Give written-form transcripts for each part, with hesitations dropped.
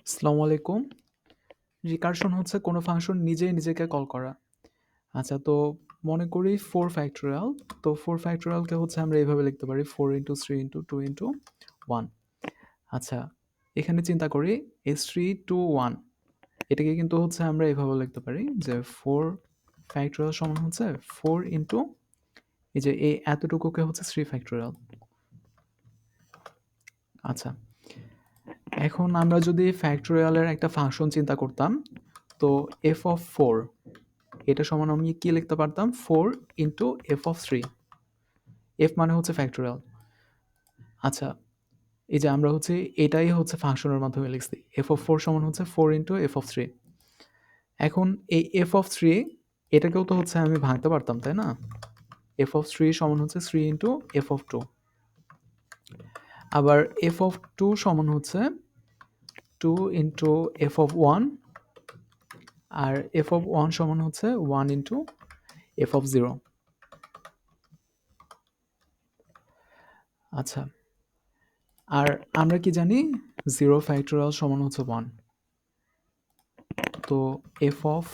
আসসালামু আলাইকুম। রিকারশন হচ্ছে কোনো ফাংশন নিজেই নিজেকে কল করা। আচ্ছা, তো মনে করি 4 ফ্যাক্টোরিয়াল। তো 4 ফ্যাক্টোরিয়ালকে হচ্ছে আমরা এভাবে লিখতে পারি 4 ইনটু 3 ইনটু 2 ইনটু 1। আচ্ছা, এখানে চিন্তা করি S3 to 1 এটাকে কিন্তু হচ্ছে আমরা এভাবে লিখতে পারি যে 4 ফ্যাক্টোরিয়াল সমান হচ্ছে 4 ইনটু এই যে এই এতটুকুকে হচ্ছে 3 ফ্যাক্টোরিয়াল। আচ্ছা, এখন আমরা যদি ফ্যাক্টোরিয়ালের একটা ফাংশন চিন্তা করতাম, তো f of 4 এটা সমান আমি কি লিখতে পারতাম 4 ইন্টু এফ অফ 3। এফ মানে হচ্ছে ফ্যাক্টোরিয়াল। আচ্ছা, এই যে আমরা হচ্ছে এটাই হচ্ছে ফাংশনের মাধ্যমে লিখছি এফ অফ 4 সমান হচ্ছে 4 ইন্টু এফ অফ 3। এখন এই এফ অফ 3 এটাকেও তো হচ্ছে আমি ভাঙতে পারতাম, তাই না? এফ অফ 3 সমান হচ্ছে 3 ইন্টু এফ অফ 2। আবার এফ অফ 2 সমান হচ্ছে 2 ইন্টু এফ অফ 1। আর এফ অফ 1 সমান হচ্ছে 1 ইন্টু এফ অফ 0। আচ্ছা, আর আমরা কি জানি 0 ফ্যাক্টোরিয়াল সমান হচ্ছে 1। তো এফ অফ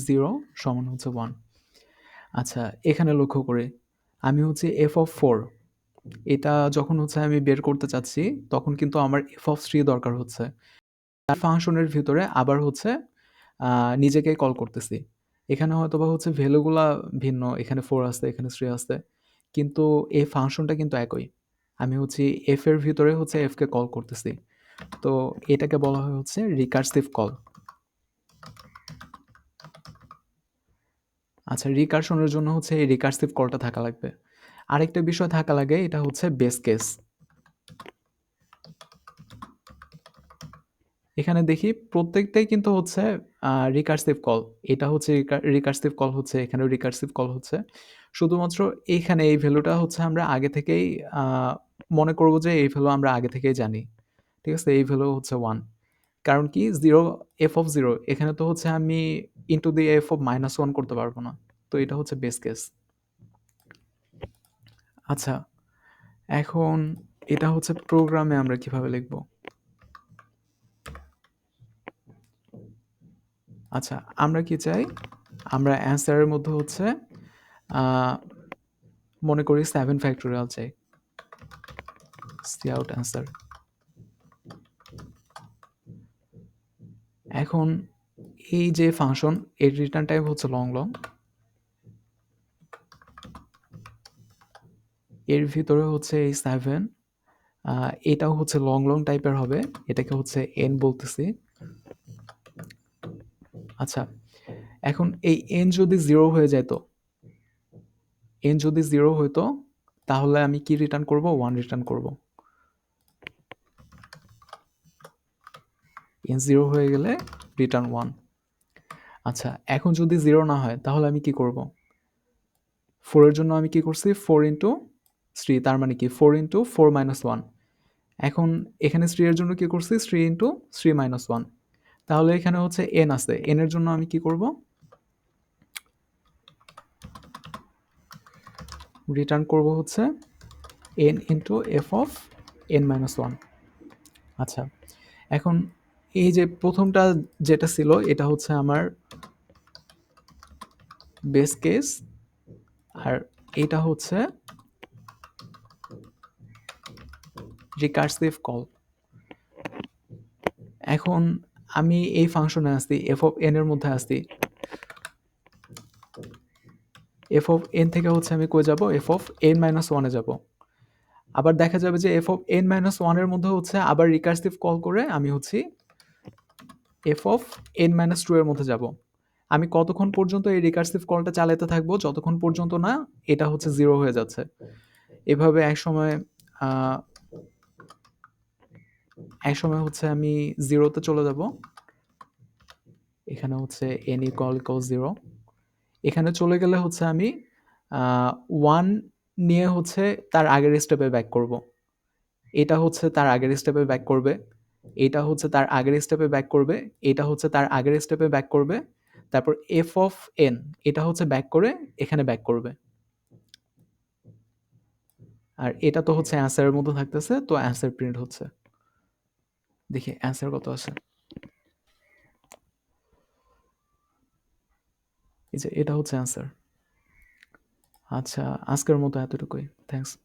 0 সমান হচ্ছে 1। আচ্ছা, এখানে লক্ষ্য করে আমি হচ্ছে এফ অফ 4 এটা যখন হচ্ছে আমি বের করতে চাচ্ছি তখন কিন্তু আমার এফ অফ 3 দরকার হচ্ছে। তার ফাংশনের ভিতরে আবার হচ্ছে নিজেকেই কল করতেছি। এখানে হয়তোবা হচ্ছে ভ্যালুগুলা ভিন্ন, এখানে 4 আছে, এখানে 3 আছে। কিন্তু এই ফাংশনটা কিন্তু একই। আমি হচ্ছে এফ এর ভিতরে হচ্ছে এফ কে কল করতেছি। তো এটাকে বলা হয় হচ্ছে রিকার্সিভ কল। আচ্ছা, রিকারশনের জন্য হচ্ছে এই রিকার্সিভ কলটা থাকা লাগবে। আরেকটা বিষয় থাকা লাগে, এটা হচ্ছে বেস কেস। এখানে দেখি প্রত্যেকটাই কিন্তু হচ্ছে রিকার্সিভ কল। এটা হচ্ছে রিকার্সিভ কল হচ্ছে, এখানেও রিকার্সিভ কল হচ্ছে। শুধুমাত্র এইখানে এই ভ্যালুটা হচ্ছে আমরা আগে থেকেই আ মনে করব যে এই ভ্যালু আমরা আগে থেকেই জানি। ঠিক আছে? এই ভ্যালু হচ্ছে 1। কারণ কি 0 f of 0 এখানে তো হচ্ছে আমি ইনটু দি f of -1 করতে পারব না। তো এটা হচ্ছে বেস কেস। আচ্ছা, এখন এটা হচ্ছে প্রোগ্রামে আমরা কিভাবে লিখব? আচ্ছা, আমরা কি চাই? আমরা অ্যান্সারের মধ্যে হচ্ছে আ মনে করি 7 ফ্যাক্টোরিয়াল চাই। Cout answer. এখন এই যে ফাংশন এর রিটার্ন টাইপ হচ্ছে লং। এর ভিতরে হচ্ছে এই 7 এটাও হচ্ছে লং টাইপের হবে। এটাকে হচ্ছে n বলতেছি। আচ্ছা, এখন এই n যদি 0 হয়ে যাইত, n যদি 0 হইতো তাহলে আমি কি রিটার্ন করব? 1 রিটার্ন করব। n 0 হয়ে গেলে রিটার্ন 1। আচ্ছা, এখন যদি 0 না হয় তাহলে আমি কি করব? 4 এর জন্য আমি কি করছি? 4 ইন্টু 3 তার মানে কি 4 ইন্টু 4 মাইনাস 1। এখন এখানে 3 এর জন্য কি করছি? 3 ইন্টু 3 মাইনাস 1। তাহলে এখানে হচ্ছে n আছে। n এর জন্য আমি কি করব? রিটার্ন করব হচ্ছে n into f of n minus 1। আচ্ছা, এখন এই যে প্রথমটা যেটা ছিল এটা হচ্ছে আমার বেস কেস, আর এটা হচ্ছে রিকার্সিভ কল। এখন আমি এই ফাংশনে আসছি, এফ অফ এন এর মধ্যে আসছি। এফ অফ এন থেকে হচ্ছে আমি কই যাব? এফ অফ এন মাইনাস ওয়ানে যাব। আবার দেখা যাবে যে এফ অফ এন মাইনাস ওয়ানের মধ্যে হচ্ছে আবার রিকার্সিভ কল করে আমি হচ্ছি f of n minus two এর মধ্যে যাব। আমি কতক্ষণ পর্যন্ত এই রিকার্সিভ কলটা চালাতে থাকবো? যতক্ষণ পর্যন্ত না এটা হচ্ছে 0 হয়ে যাচ্ছে। এভাবে একসময় হচ্ছে আমি 0 তে চলে যাব। এখানে হচ্ছে n ইকুয়াল 0। এখানে চলে গেলে হচ্ছে আমি 1 নিয়ে হচ্ছে তার আগের স্টেপে ব্যাক করব। এটা হচ্ছে তার আগের স্টেপে ব্যাক করবে। এটা হচ্ছে তার আগের স্টেপে ব্যাক করবে। এটা হচ্ছে তার আগের স্টেপে ব্যাক করবে। তারপর f of n এটা হচ্ছে ব্যাক করে এখানে ব্যাক করবে। আর এটা তো হচ্ছে অ্যান্সারের মধ্যে থাকতেছে, তো অ্যান্সার প্রিন্ট হচ্ছে। দেখি অ্যান্সার কত আসে। এই যে এটা হচ্ছে অ্যান্সার। আচ্ছা, আজকের মতো এতটুকুই। থ্যাংকস।